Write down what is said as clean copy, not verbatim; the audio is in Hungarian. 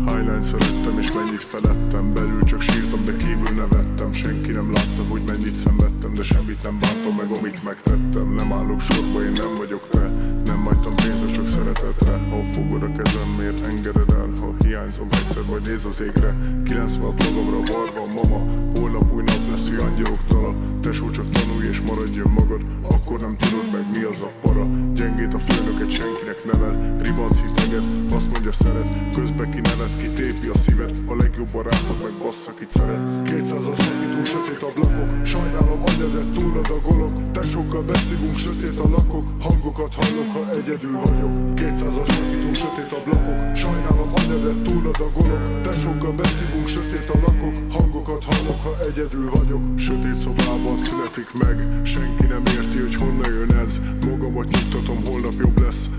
Hánylányt szerettem és mennyit felettem. Belül csak sírtam, de kívül nevettem. Senki nem látta, hogy mennyit szenvedtem, de semmit nem bántam meg, amit megtettem. Nem állok sorba, én nem vagyok te. Nem hagytam pénzre, csak szeretetre. Ha fogod a kezem, miért engeded el? Ha hiányzom egyszer, vagy néz az égre. 96 magamra varva, mama. Holnap új nap lesz, hogy angyalok dala. Tesó, csak tanulj és maradj önmagad. Akkor nem tudod meg, mi az a para. Gyengét a főnöket senkinek nevel. Ribanc hitegez, azt mondja szeret. Közben ki nevet, ki tépi a szíved. A legjobb barátok meg bassz, akit szeretsz. 200-as túl sötét ablakok. Sajnálom anyadet, túlad a golok. Tesókkal beszívunk, sötét a lakok. Hangokat hallok, ha egyedül vagyok. 200-as túl sötét ablakok. Sajnálom anyadet, túlad a golok. Tesókkal beszívunk, sötét a lakok. Hangokat hallok, ha egyedül vagyok. Sötét szobában születik meg. Senki nem érti, hogy honnan jön ez. Magamat nyugtatom, holnap jobb lesz.